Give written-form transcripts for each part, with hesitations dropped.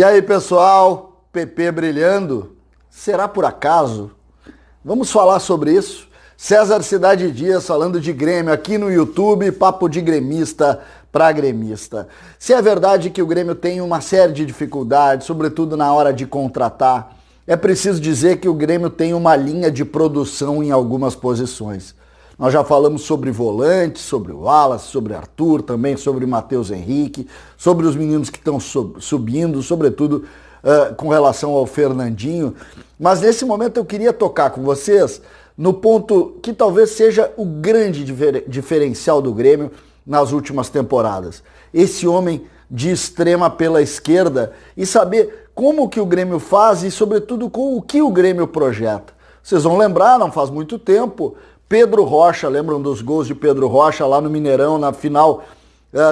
E aí, pessoal, PP brilhando? Será por acaso? Vamos falar sobre isso. César Cidade Dias falando de Grêmio aqui no YouTube, papo de gremista para gremista. Se é verdade que o Grêmio tem uma série de dificuldades, sobretudo na hora de contratar, é preciso dizer que o Grêmio tem uma linha de produção em algumas posições. Nós já falamos sobre volante, sobre o Wallace, sobre Arthur, também sobre Matheus Henrique, sobre os meninos que estão subindo, sobretudo com relação ao Fernandinho. Mas nesse momento eu queria tocar com vocês no ponto que talvez seja o grande diferencial do Grêmio nas últimas temporadas. Esse homem de extrema pela esquerda e saber como que o Grêmio faz e sobretudo com o que o Grêmio projeta. Vocês vão lembrar, não faz muito tempo, Pedro Rocha, lembram dos gols de Pedro Rocha lá no Mineirão, na final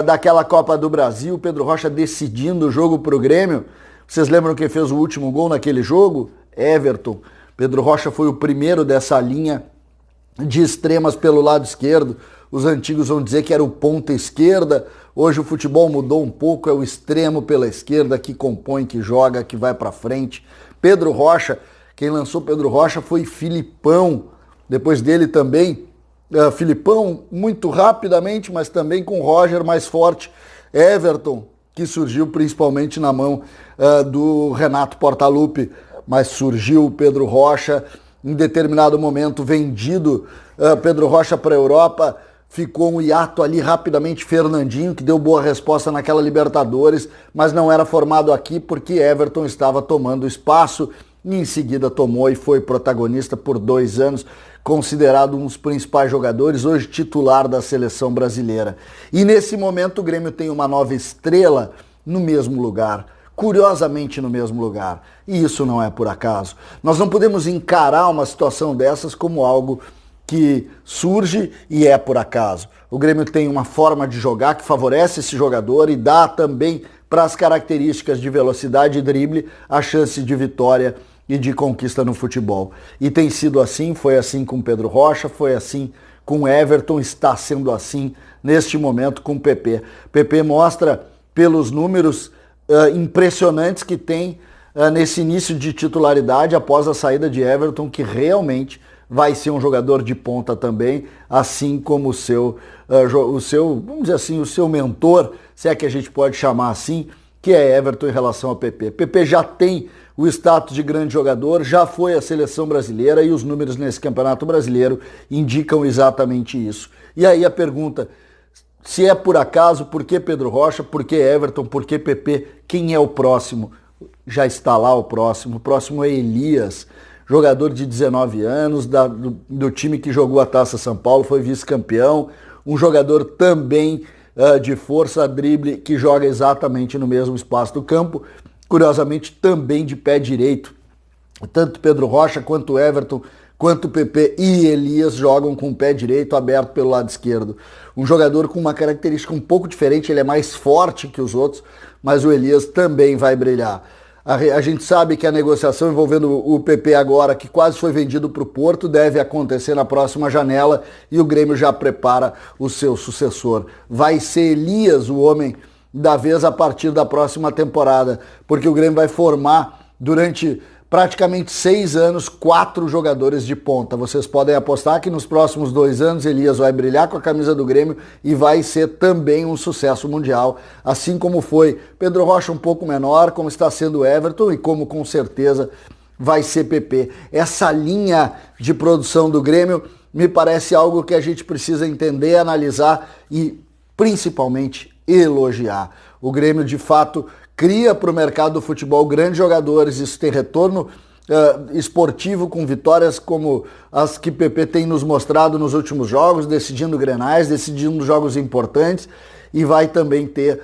daquela Copa do Brasil, Pedro Rocha decidindo o jogo para o Grêmio. Vocês lembram quem fez o último gol naquele jogo? Everton. Pedro Rocha foi o primeiro dessa linha de extremas pelo lado esquerdo. Os antigos vão dizer que era o ponta esquerda. Hoje o futebol mudou um pouco, é o extremo pela esquerda que compõe, que joga, que vai para frente. Pedro Rocha, quem lançou Pedro Rocha foi Filipão. Depois dele também, Filipão muito rapidamente, mas também com Roger mais forte. Everton, que surgiu principalmente na mão do Renato Portaluppi, mas surgiu o Pedro Rocha, em determinado momento vendido Pedro Rocha para a Europa, ficou um hiato ali rapidamente Fernandinho, que deu boa resposta naquela Libertadores, mas não era formado aqui porque Everton estava tomando espaço e em seguida tomou e foi protagonista por 2 anos, considerado um dos principais jogadores, hoje titular da seleção brasileira. E nesse momento o Grêmio tem uma nova estrela no mesmo lugar, curiosamente no mesmo lugar. E isso não é por acaso. Nós não podemos encarar uma situação dessas como algo que surge e é por acaso. O Grêmio tem uma forma de jogar que favorece esse jogador e dá também para as características de velocidade e drible a chance de vitória e de conquista no futebol. E tem sido assim, foi assim com Pedro Rocha, foi assim com Everton, está sendo assim neste momento com PP. PP mostra pelos números impressionantes que tem nesse início de titularidade após a saída de Everton, que realmente vai ser um jogador de ponta também, assim como o seu, vamos dizer assim, o seu mentor, se é que a gente pode chamar assim, que é Everton em relação ao PP. PP já tem o status de grande jogador, já foi à seleção brasileira e os números nesse Campeonato Brasileiro indicam exatamente isso. E aí a pergunta, se é por acaso, por que Pedro Rocha, por que Everton, por que PP, quem é o próximo? Já está lá o próximo é Elias, jogador de 19 anos, do time que jogou a Taça São Paulo, foi vice-campeão, um jogador também de força, drible, que joga exatamente no mesmo espaço do campo, curiosamente também de pé direito. Tanto Pedro Rocha quanto Everton, quanto PP e Elias jogam com o pé direito aberto pelo lado esquerdo. Um jogador com uma característica um pouco diferente, ele é mais forte que os outros, mas o Elias também vai brilhar. A gente sabe que a negociação envolvendo o PP agora, que quase foi vendido para o Porto, deve acontecer na próxima janela e o Grêmio já prepara o seu sucessor. Vai ser Elias o homem da vez a partir da próxima temporada, porque o Grêmio vai formar durante praticamente 6 anos 4 jogadores de ponta. Vocês podem apostar que nos próximos 2 anos Elias vai brilhar com a camisa do Grêmio e vai ser também um sucesso mundial, assim como foi Pedro Rocha um pouco menor, como está sendo Everton e como com certeza vai ser PP. Essa linha de produção do Grêmio me parece algo que a gente precisa entender, analisar e principalmente elogiar. O Grêmio de fato cria para o mercado do futebol grandes jogadores, isso tem retorno esportivo com vitórias como as que PP tem nos mostrado nos últimos jogos, decidindo grenais, decidindo jogos importantes e vai também ter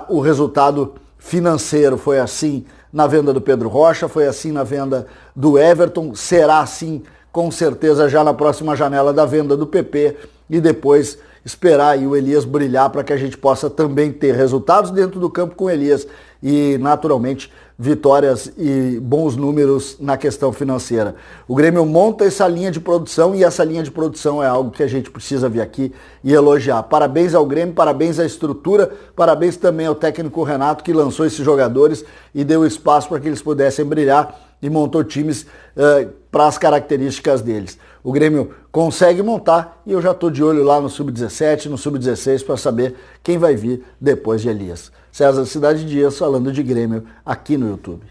o resultado financeiro. Foi assim na venda do Pedro Rocha, foi assim na venda do Everton, será assim com certeza já na próxima janela da venda do PP e depois esperar aí o Elias brilhar para que a gente possa também ter resultados dentro do campo com o Elias e, naturalmente, vitórias e bons números na questão financeira. O Grêmio monta essa linha de produção e essa linha de produção é algo que a gente precisa vir aqui e elogiar. Parabéns ao Grêmio, parabéns à estrutura, parabéns também ao técnico Renato que lançou esses jogadores e deu espaço para que eles pudessem brilhar e montou times para as características deles. O Grêmio consegue montar e eu já estou de olho lá no Sub-17, no Sub-16 para saber quem vai vir depois de Elias. César Cidade Dias falando de Grêmio aqui no YouTube.